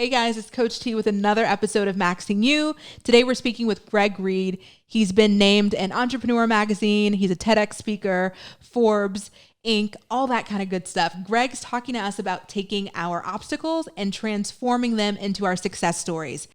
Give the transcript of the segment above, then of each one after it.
Hey guys, it's Coach T with another episode of Maxing You. Today we're speaking with Reid. He's been named an Entrepreneur magazine. He's a TEDx speaker, Forbes, Inc., all that kind of good stuff. Greg's talking to us about taking our obstacles and transforming them into our success stories.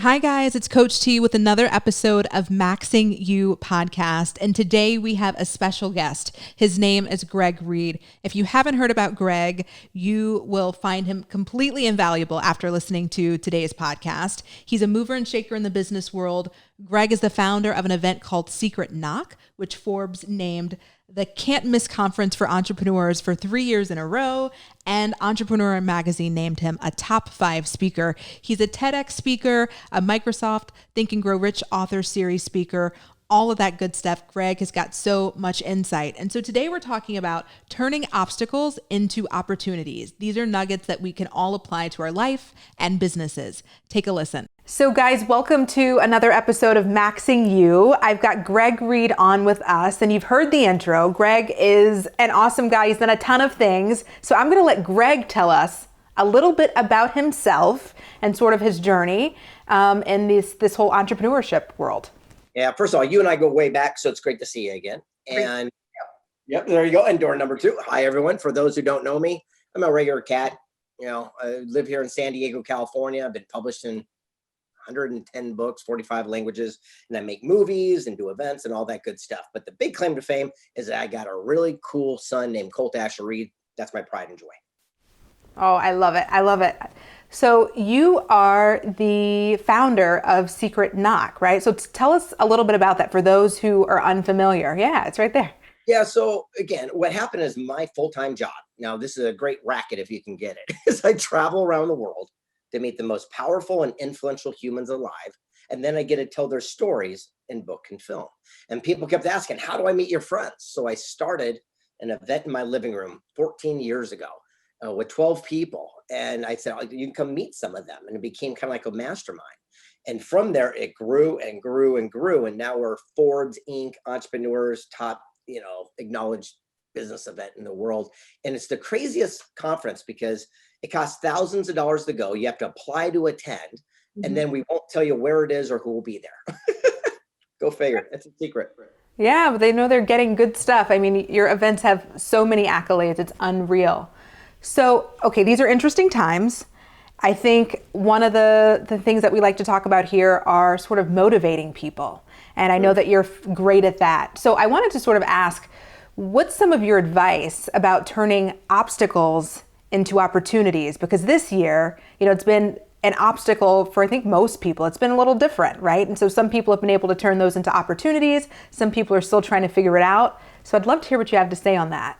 Hi guys, it's Coach T with another episode of Maxing You podcast. And today we have a special guest. His name is Reid. If you haven't heard about Greg, you will find him completely invaluable after listening to today's podcast. He's a mover and shaker in the business world. Greg is the founder of an event called Knack, which Forbes named the can't miss conference for entrepreneurs for 3 years in a row, and Entrepreneur magazine named him a top 5 speaker. He's a TEDx speaker, a Microsoft Think and Grow Rich author series speaker, all of that good stuff. Greg has got so much insight. And so today we're talking about turning obstacles into opportunities. These are nuggets that we can all apply to our life and businesses. Take a listen. So guys, welcome to another episode of Maxing You. I've got Reid on with us, and you've heard the intro. Greg is an awesome guy. He's done a ton of things. So I'm going to let Greg tell us a little bit about himself and sort of his journey in this whole entrepreneurship world. Yeah, first of all, you and I go way back, so it's great to see you again. And yep, there you go. And door number 2. Hi, everyone. For those who don't know me, I'm a regular cat. I live here in San Diego, California. I've been published in 110 books, 45 languages, and I make movies and do events and all that good stuff. But the big claim to fame is that I got a really cool son named Colt Asher Reid. That's my pride and joy. Oh, I love it. I love it. So you are the founder of Knack, right? So tell us a little bit about that for those who are unfamiliar. Yeah, it's right there. Yeah. So again, what happened is my full-time job. Now, this is a great racket if you can get it, is I travel around the world to meet the most powerful and influential humans alive. And then I get to tell their stories in book and film. And people kept asking, how do I meet your friends? So I started an event in my living room 14 years ago with 12 people. And I said, you can come meet some of them. And it became kind of like a mastermind. And from there, it grew and grew and grew. And now we're Forbes, Inc., entrepreneurs, top, acknowledged business event in the world. And it's the craziest conference because it costs thousands of dollars to go. You have to apply to attend, and then we won't tell you where it is or who will be there. Go figure. It's a secret. Yeah, but they know they're getting good stuff. I mean, your events have so many accolades. It's unreal. So, okay, these are interesting times. I think one of the things that we like to talk about here are sort of motivating people. And I know that you're great at that. So I wanted to sort of ask, what's some of your advice about turning obstacles into opportunities? Because this year, it's been an obstacle for, I think, most people. It's been a little different, right? And so some people have been able to turn those into opportunities. Some people are still trying to figure it out. So I'd love to hear what you have to say on that.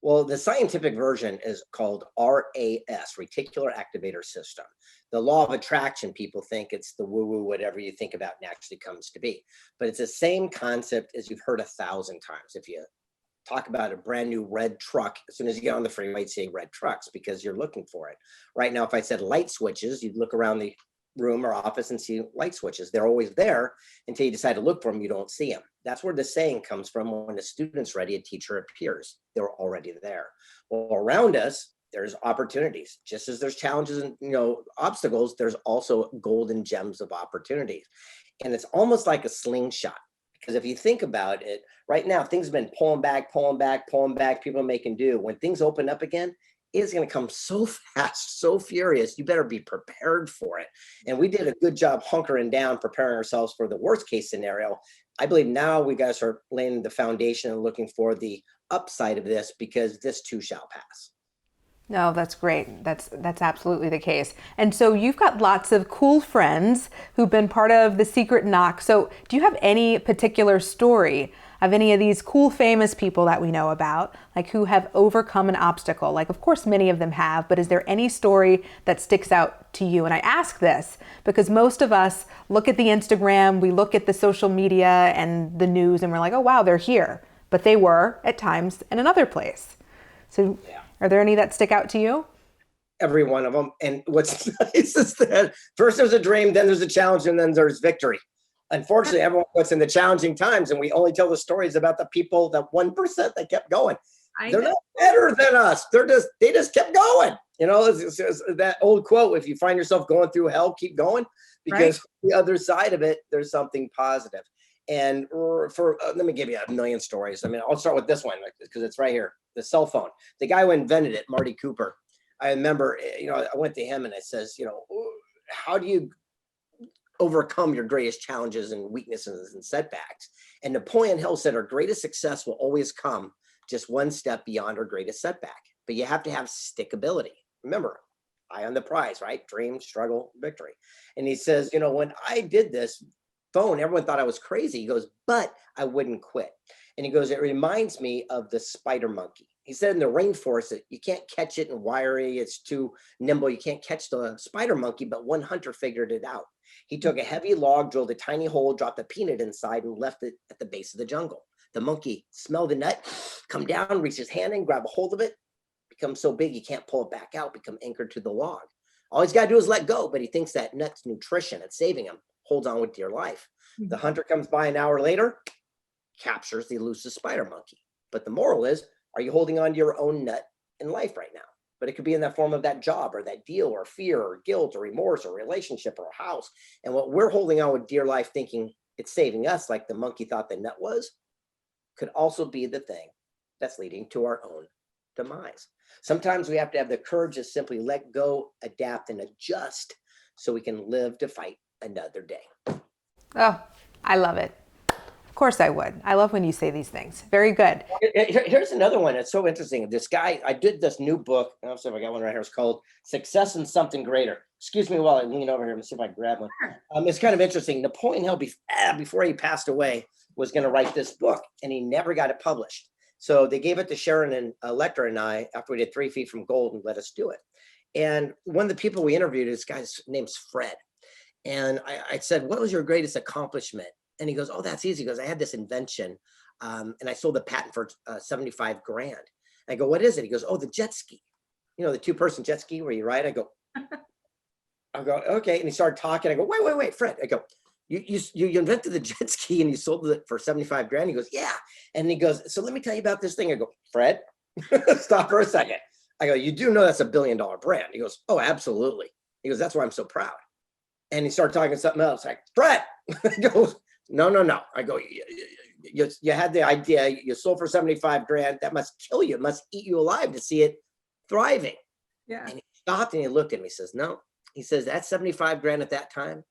Well, the scientific version is called RAS, Reticular Activator System. The law of attraction, people think it's the woo-woo, whatever you think about naturally comes to be. But it's the same concept as you've heard 1,000 times. If you talk about a brand new red truck, as soon as you get on the freeway, you'd say red trucks because you're looking for it. Right now, if I said light switches, you'd look around the room or office and see light switches. They're always there until you decide to look for them. You don't see them. That's where the saying comes from. When a student's ready, a teacher appears. They're already there. Well, around us, there's opportunities. Just as there's challenges and obstacles, there's also golden gems of opportunities. And it's almost like a slingshot. Because if you think about it, right now, things have been pulling back, people are making do. When things open up again, it's going to come so fast, so furious. You better be prepared for it. And we did a good job hunkering down, preparing ourselves for the worst case scenario. I believe now we got to start laying the foundation and looking for the upside of this, because this too shall pass. No, that's great. That's absolutely the case. And so you've got lots of cool friends who've been part of the Knack. So do you have any particular story of any of these cool, famous people that we know about, like who have overcome an obstacle? Like, of course, many of them have, but is there any story that sticks out to you? And I ask this because most of us look at the Instagram, we look at the social media and the news, and we're like, oh, wow, they're here. But they were at times in another place. So are there any that stick out to you? Every one of them. And what's nice is that first there's a dream, then there's a challenge, and then there's victory. Unfortunately, everyone puts in the challenging times, and we only tell the stories about the people, that 1% that kept going. They're not better than us. They just kept going. You know, it's that old quote: if you find yourself going through hell, keep going, because the other side of it, there's something positive. And let me give you a million stories. I mean, I'll start with this one because it's right here. The cell phone. The guy who invented it, Marty Cooper. I remember, I went to him and I says, how do you overcome your greatest challenges and weaknesses and setbacks? And Napoleon Hill said, our greatest success will always come just one step beyond our greatest setback. But you have to have stickability. Remember, eye on the prize, right? Dream, struggle, victory. And he says, when I did this phone, everyone thought I was crazy. He goes, but I wouldn't quit. And he goes, it reminds me of the spider monkey. He said in the rainforest that you can't catch it and wiry, it's too nimble, you can't catch the spider monkey, but one hunter figured it out. He took a heavy log, drilled a tiny hole, dropped a peanut inside, and left it at the base of the jungle. The monkey smelled the nut, come down, reach his hand in, grab a hold of it, become so big he can't pull it back out, become anchored to the log. All he's got to do is let go, but he thinks that nut's nutrition, it's saving him, holds on with dear life. The hunter comes by an hour later, captures the elusive spider monkey. But the moral is, are you holding on to your own nut in life right now? But it could be in that form of that job or that deal or fear or guilt or remorse or relationship or a house. And what we're holding on with dear life, thinking it's saving us like the monkey thought the nut was, could also be the thing that's leading to our own demise. Sometimes we have to have the courage to simply let go, adapt, and adjust so we can live to fight another day. Oh, I love it. Of course I would. I love when you say these things. Very good. Here's another one. It's so interesting. This guy, I did this new book. I don't know if I got one right here. It's called Success and Something Greater. Excuse me while I lean over here and see if I can grab one. It's kind of interesting. Napoleon Hill, before he passed away, was going to write this book, and he never got it published. So they gave it to Sharon and Lecter and I after we did 3 Feet from Gold and let us do it. And one of the people we interviewed, this guy's name's Fred. And I said, what was your greatest accomplishment? And he goes, oh, that's easy. He goes, I had this invention and I sold the patent for 75 grand. I go, what is it? He goes, oh, the jet ski. The 2-person jet ski where you ride. I go, okay. And he started talking. I go, wait, Fred. I go, you invented the jet ski and you sold it for 75 grand. He goes, yeah. And he goes, so let me tell you about this thing. I go, Fred, stop for a second. I go, you do know that's $1 billion brand. He goes, oh, absolutely. He goes, that's why I'm so proud. And he started talking something else. Like, Fred, he goes, no. I go, you had the idea, you sold for 75 grand. That must kill you. It must eat you alive to see it thriving. Yeah. And he stopped and he looked at me. He says, no. He says, that 75 grand at that time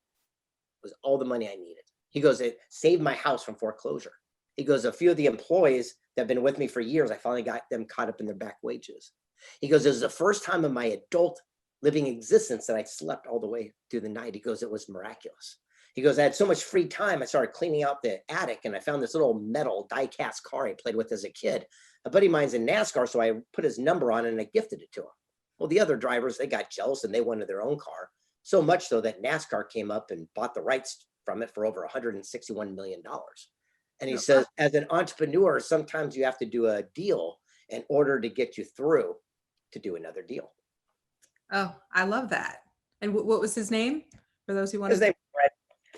was all the money I needed. He goes, it saved my house from foreclosure. He goes, a few of the employees that have been with me for years, I finally got them caught up in their back wages. He goes, it was the first time in my adult living existence that I slept all the way through the night. He goes, it was miraculous. He goes, I had so much free time. I started cleaning out the attic and I found this little metal die-cast car I played with as a kid. A buddy of mine's in NASCAR, so I put his number on it and I gifted it to him. Well, the other drivers, they got jealous and they wanted their own car. So much so that NASCAR came up and bought the rights from it for over $161 million. And he says, as an entrepreneur, sometimes you have to do a deal in order to get you through to do another deal. Oh, I love that. And what was his name? For those who want his name, Fred.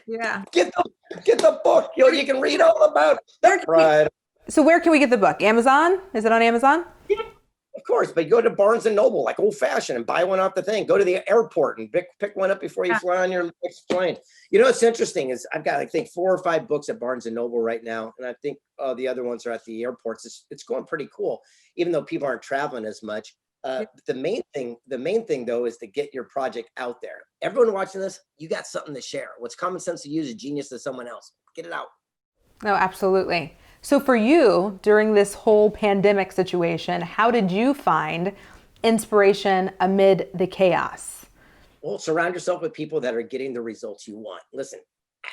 Yeah. Get the book. You can read all about it. Right. So where can we get the book? Amazon? Is it on Amazon? Yeah, of course. But go to Barnes and Noble, like old fashioned, and buy one off the thing. Go to the airport and pick one up before you fly on your next plane. What's interesting is I've got, I think, 4 or 5 books at Barnes and Noble right now. And I think the other ones are at the airports. It's going pretty cool, even though people aren't traveling as much. The main thing though is to get your project out there. Everyone watching this, you got something to share. What's common sense to you is genius to someone else. Get it out. No, absolutely. So for you, during this whole pandemic situation, how did you find inspiration amid the chaos? Well, surround yourself with people that are getting the results you want. Listen,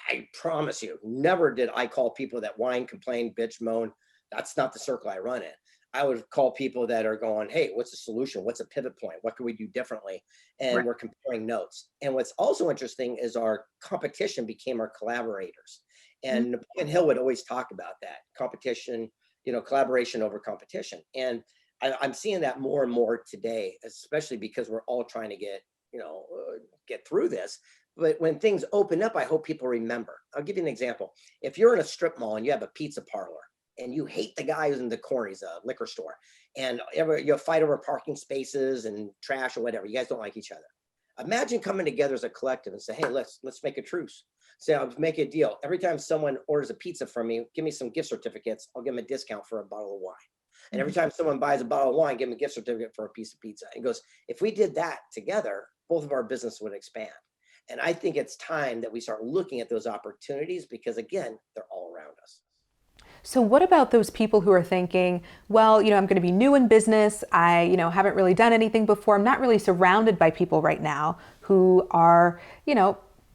I promise you, never did I call people that whine, complain, bitch, moan. That's not the circle I run in. I would call people that are going, hey, what's the solution? What's a pivot point? What can we do differently? And Right. we're comparing notes. And what's also interesting is our competition became our collaborators. Mm. And Napoleon Hill would always talk about that competition, collaboration over competition. And I'm seeing that more and more today, especially because we're all trying to get through this. But when things open up, I hope people remember. I'll give you an example. If you're in a strip mall and you have a pizza parlor and you hate the guy who's in the corner, he's a liquor store, and you fight over parking spaces and trash or whatever, you guys don't like each other. Imagine coming together as a collective and say, hey, let's make a truce. Say, I'll make a deal. Every time someone orders a pizza from me, give me some gift certificates. I'll give them a discount for a bottle of wine. And every time someone buys a bottle of wine, give them a gift certificate for a piece of pizza. And goes, if we did that together, both of our business would expand. And I think it's time that we start looking at those opportunities because, again, they're all around us. So what about those people who are thinking, well, I'm going to be new in business. I, haven't really done anything before. I'm not really surrounded by people right now who are,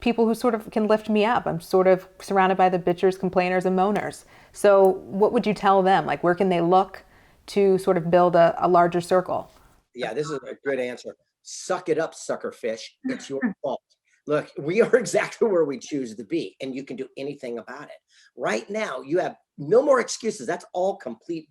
people who sort of can lift me up. I'm sort of surrounded by the bitchers, complainers, and moaners. So what would you tell them? Like, where can they look to sort of build a larger circle? Yeah, this is a good answer. Suck it up, sucker fish. It's your fault. Look, we are exactly where we choose to be, and you can do anything about it. Right now, you have no more excuses. That's all complete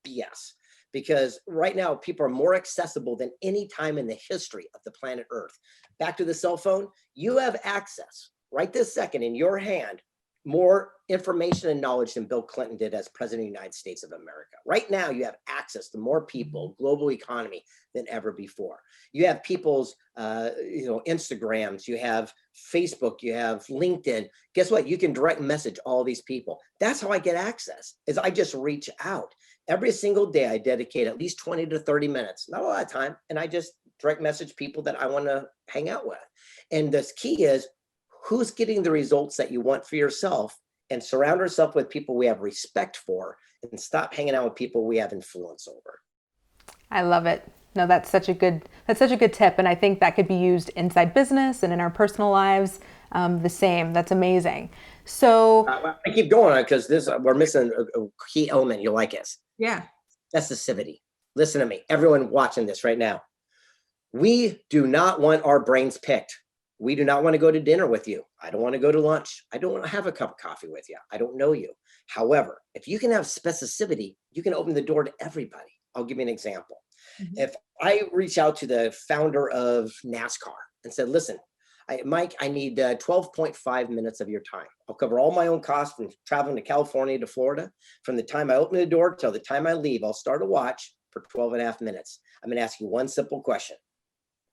BS. Because right now, people are more accessible than any time in the history of the planet Earth. Back to the cell phone, you have access right this second in your hand, more information and knowledge than Bill Clinton did as president of the United States of America. Right now, you have access to more people, global economy than ever before. You have people's, Instagrams, you have Facebook, you have LinkedIn. Guess what? You can direct message all these people. That's how I get access, is I just reach out. Every single day, I dedicate at least 20 to 30 minutes, not a lot of time, and I just direct message people that I want to hang out with. And the key is, who's getting the results that you want for yourself, and surround ourselves with people we have respect for and stop hanging out with people we have influence over. I love it. No, that's such a good tip. And I think that could be used inside business and in our personal lives. The same. That's amazing. So I keep going on because we're missing a key element. You'll like it. yeah. That's the Civity. Listen to me, everyone watching this right now. We do not want our brains picked. We do not want to go to dinner with you. I don't want to go to lunch. I don't want to have a cup of coffee with you. I don't know you. However, if you can have specificity, you can open the door to everybody. I'll give you an example. Mhm. If I reach out to the founder of NASCAR and said, listen, Mike, I need 12.5 minutes of your time. I'll cover all my own costs from traveling to California to Florida. From the time I open the door till the time I leave, I'll start a watch for 12 and a half minutes. I'm going to ask you one simple question: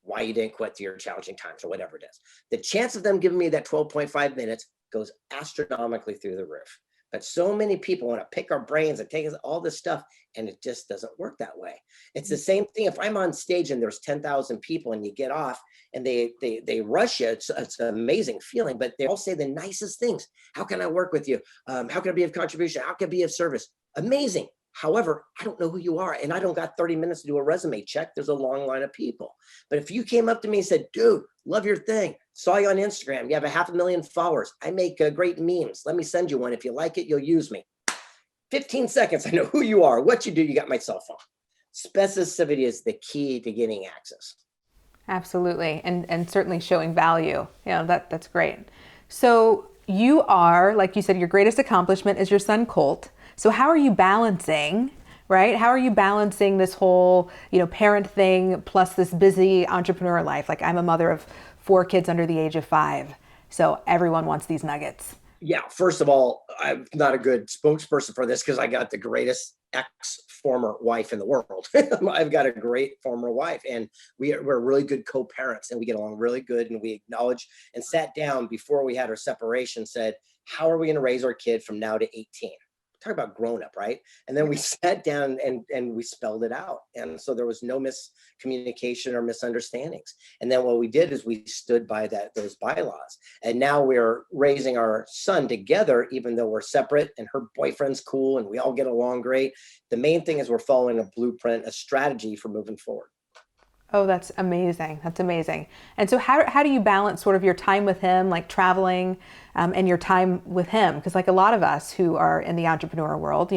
why you didn't quit to your challenging times or whatever it is. The chance of them giving me that 12.5 minutes goes astronomically through the roof. But so many people want to pick our brains and take us all this stuff, and it just doesn't work that way. It's the same thing if I'm on stage and there's 10,000 people and you get off and they rush you. It's an amazing feeling, but they all say the nicest things. How can I work with you? How can I be of contribution? How can I be of service? Amazing. However, I don't know who you are, and I don't got 30 minutes to do a resume check. There's a long line of people. But if you came up to me and said, dude, love your thing. Saw you on Instagram. You have 500,000 followers. I make great memes. Let me send you one. If you like it, you'll use me. 15 seconds. I know who you are, what you do. You got my cell phone. Specificity is the key to getting access. Absolutely. And certainly showing value. That's great. So you are, like you said, your greatest accomplishment is your son, Colt. So how are you balancing, right? How are you balancing this whole, parent thing plus this busy entrepreneur life? Like, I'm a mother of 4 kids under the age of 5. So everyone wants these nuggets. Yeah, first of all, I'm not a good spokesperson for this because I got the greatest former wife in the world. I've got a great former wife, and we're really good co-parents, and we get along really good, and we acknowledge and sat down before we had our separation, said, how are we going to raise our kid from now to 18? Talk about grown up, right? And then we sat down and we spelled it out. And so there was no miscommunication or misunderstandings. And then what we did is we stood by those bylaws. And now we're raising our son together, even though we're separate, and her boyfriend's cool and we all get along great. The main thing is we're following a blueprint, a strategy for moving forward. Oh, that's amazing. That's amazing. And so how do you balance sort of your time with him, like traveling, and your time with him? Because like a lot of us who are in the entrepreneur world,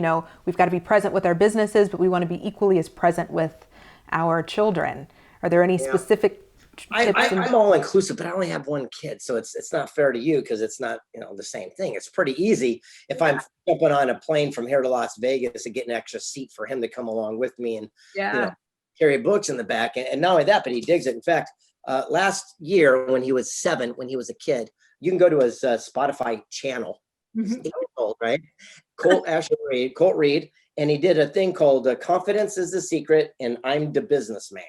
we've got to be present with our businesses, but we want to be equally as present with our children. Are there any Yeah. specific tips and I'm all inclusive, but I only have one kid, so it's not fair to you because it's not the same thing. It's pretty easy if I'm jumping on a plane from here to Las Vegas and get an extra seat for him to come along with me and you know yeah. carry books in the back, and not only that, but he digs it. In fact, last year when he was 7, when he was a kid, you can go to his Spotify channel. He's Mhm. 8 years old, right? Colt Reid, and he did a thing called "Confidence is the Secret" and "I'm the Businessman."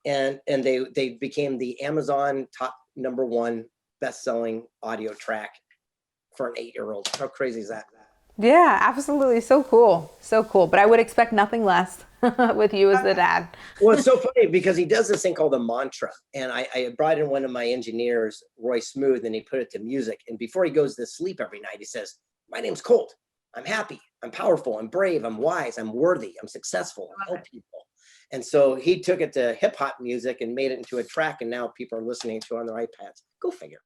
And they became the Amazon top #1 best-selling audio track for an 8-year-old. How crazy is that? Yeah, absolutely. So cool. So cool. But I would expect nothing less with you as the dad. Well, it's so funny because he does this thing called a mantra, and I brought in one of my engineers, Roy Smooth, and he put it to music. And before he goes to sleep every night, he says, "My name's Colt. I'm happy. I'm powerful. I'm brave. I'm wise. I'm worthy. I'm successful. I help people." And so he took it to hip hop music and made it into a track, and now people are listening to it on their iPads. Go figure.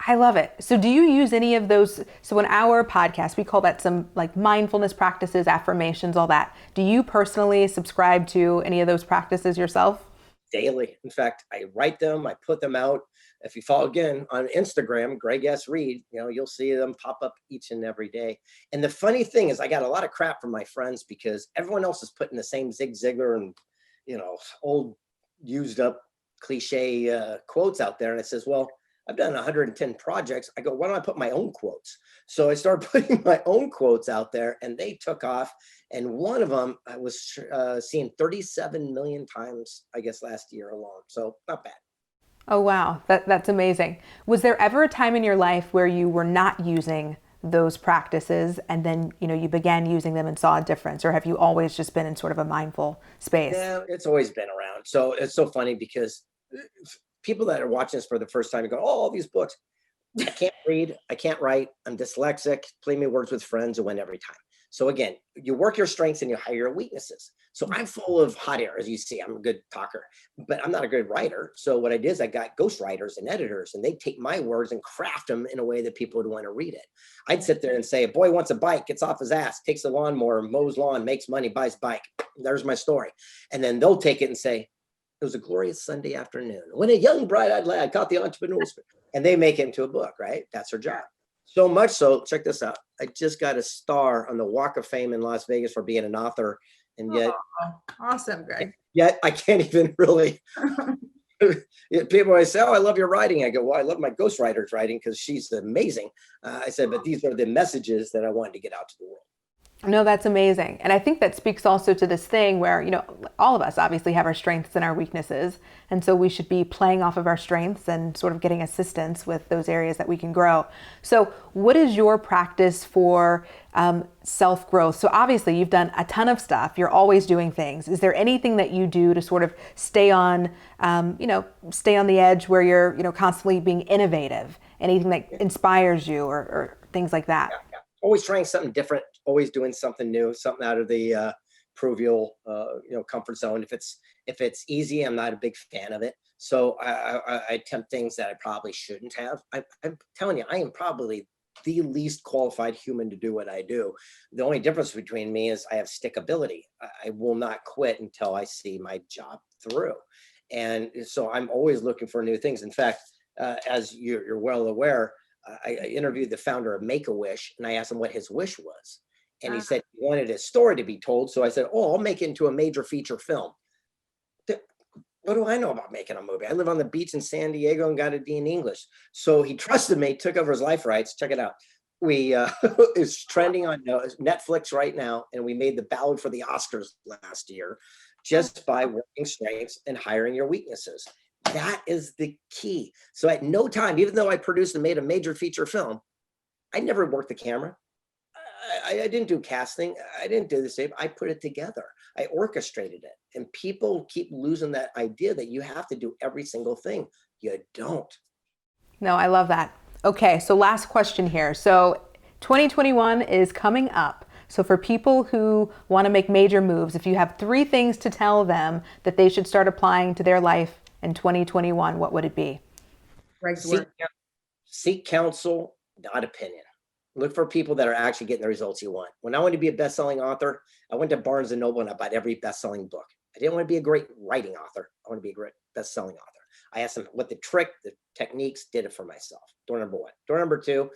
I love it. So do you use any of those? So in our podcast, we call that some like mindfulness practices, affirmations, all that. Do you personally subscribe to any of those practices yourself? Daily. In fact, I write them, I put them out. If you follow again on Instagram, Greg S. Reid, you'll see them pop up each and every day. And the funny thing is, I got a lot of crap from my friends because everyone else is putting the same Zig Ziglar and, old used up cliche quotes out there. And it says, well, I've done 110 projects. I go, why don't I put my own quotes? So I started putting my own quotes out there and they took off. And one of them I was seen 37 million times, I guess, last year alone. So not bad. Oh, wow. That's amazing. Was there ever a time in your life where you were not using those practices and then, you began using them and saw a difference? Or have you always just been in sort of a mindful space? Yeah, it's always been around. So it's so funny because people that are watching this for the first time go, oh, all these books. I can't read, I can't write, I'm dyslexic, play me words with friends and win every time. So again, you work your strengths and you hire your weaknesses. So I'm full of hot air, as you see. I'm a good talker, but I'm not a good writer. So what I did is I got ghostwriters and editors, and they take my words and craft them in a way that people would want to read it. I'd sit there and say, a boy wants a bike, gets off his ass, takes a lawnmower, mows lawn, makes money, buys bike. There's my story. And then they'll take it and say, it was a glorious Sunday afternoon when a young bright-eyed lad caught the entrepreneurial spirit, and they make it into a book, right? That's their job. So much so, check this out. I just got a star on the Walk of Fame in Las Vegas for being an author, and yet, Oh, awesome, Greg. I can't even really. People always say, "Oh, I love your writing." I go, "Well, I love my ghostwriter's writing because she's amazing." I said, "But these are the messages that I wanted to get out to the world." No, that's amazing. And I think that speaks also to this thing where, all of us obviously have our strengths and our weaknesses. And so we should be playing off of our strengths and sort of getting assistance with those areas that we can grow. So what is your practice for self-growth? So obviously you've done a ton of stuff. You're always doing things. Is there anything that you do to sort of stay on, stay on the edge where you're, constantly being innovative? Anything that inspires you or things like that? Yeah. Always trying something different, always doing something new, something out of the proverbial comfort zone. If it's easy, I'm not a big fan of it. So I attempt things that I probably shouldn't have. I'm telling you, I am probably the least qualified human to do what I do. The only difference between me is I have stickability. I will not quit until I see my job through. And so I'm always looking for new things. In fact, as you're well aware, I interviewed the founder of Make-A-Wish, and I asked him what his wish was. And he said he wanted his story to be told. So I said, oh, I'll make it into a major feature film. What do I know about making a movie? I live on the beach in San Diego and got a D in English. So he trusted me, took over his life rights. Check it out. We it's trending on Netflix right now, and we made the ballot for the Oscars last year just by working strengths and hiring your weaknesses. That is the key. So at no time, even though I produced and made a major feature film, I never worked the camera. I didn't do casting. I didn't do the same. I put it together. I orchestrated it. And people keep losing that idea that you have to do every single thing. You don't. No, I love that. Okay, so last question here. So 2021 is coming up. So for people who want to make major moves, if you have 3 things to tell them that they should start applying to their life in 2021, what would it be? Greg's Seek, work. seek counsel, not opinion. Look for people that are actually getting the results you want. When I wanted to be a best-selling author, I went to Barnes & Noble and I bought every best-selling book. I didn't want to be a great writing author. I want to be a great best-selling author. I asked them what the trick, the techniques, did it for myself. Door number 1. Door number 2,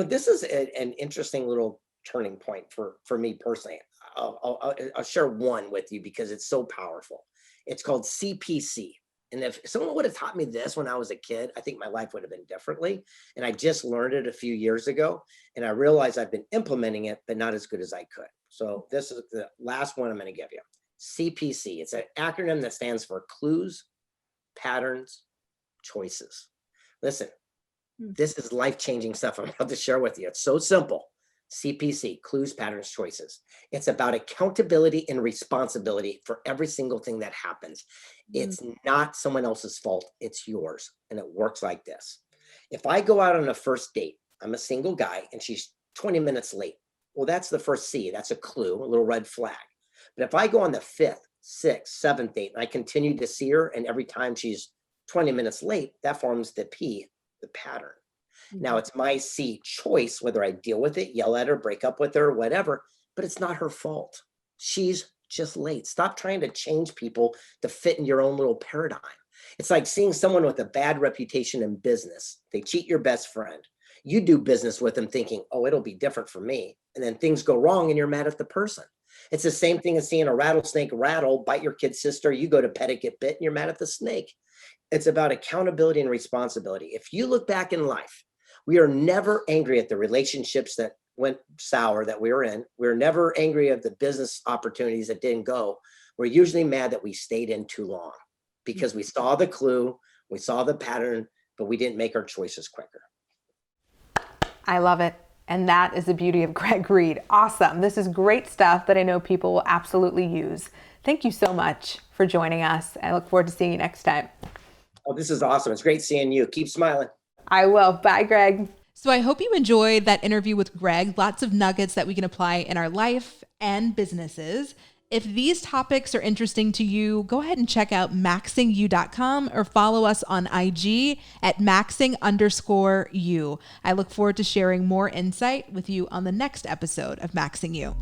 this is an interesting little turning point for me personally. I'll share one with you because it's so powerful. It's called CPC. And if someone would have taught me this when I was a kid, I think my life would have been differently. And I just learned it a few years ago. And I realized I've been implementing it, but not as good as I could. So this is the last one I'm going to give you. CPC. It's an acronym that stands for clues, patterns, choices. Listen, this is life-changing stuff I'm about to share with you. It's so simple. CPC, clues, patterns, choices. It's about accountability and responsibility for every single thing that happens. It's not someone else's fault. It's yours. And it works like this. If I go out on a first date, I'm a single guy and she's 20 minutes late. Well, that's the first C. That's a clue, a little red flag. But if I go on the 5th, 6th, 7th date and I continue to see her and every time she's 20 minutes late, that forms the P, the pattern. Now it's my C, choice, whether I deal with it, yell at her, break up with her, whatever, but it's not her fault. She's just late. Stop trying to change people to fit in your own little paradigm. It's like seeing someone with a bad reputation in business. They cheat your best friend. You do business with them thinking, oh, it'll be different for me. And then things go wrong and you're mad at the person. It's the same thing as seeing a rattlesnake rattle, bite your kid's sister. You go to pet it, get bit, and you're mad at the snake. It's about accountability and responsibility. If you look back in life, we are never angry at the relationships that went sour that we were in. We're never angry at the business opportunities that didn't go. We're usually mad that we stayed in too long because we saw the clue, we saw the pattern, but we didn't make our choices quicker. I love it. And that is the beauty of Greg Reid. Awesome. This is great stuff that I know people will absolutely use. Thank you so much for joining us. I look forward to seeing you next time. Oh, this is awesome. It's great seeing you. Keep smiling. I will. Bye, Greg. So I hope you enjoyed that interview with Greg. Lots of nuggets that we can apply in our life and businesses. If these topics are interesting to you, go ahead and check out maxingyou.com or follow us on IG at maxing_you. I look forward to sharing more insight with you on the next episode of Maxing You.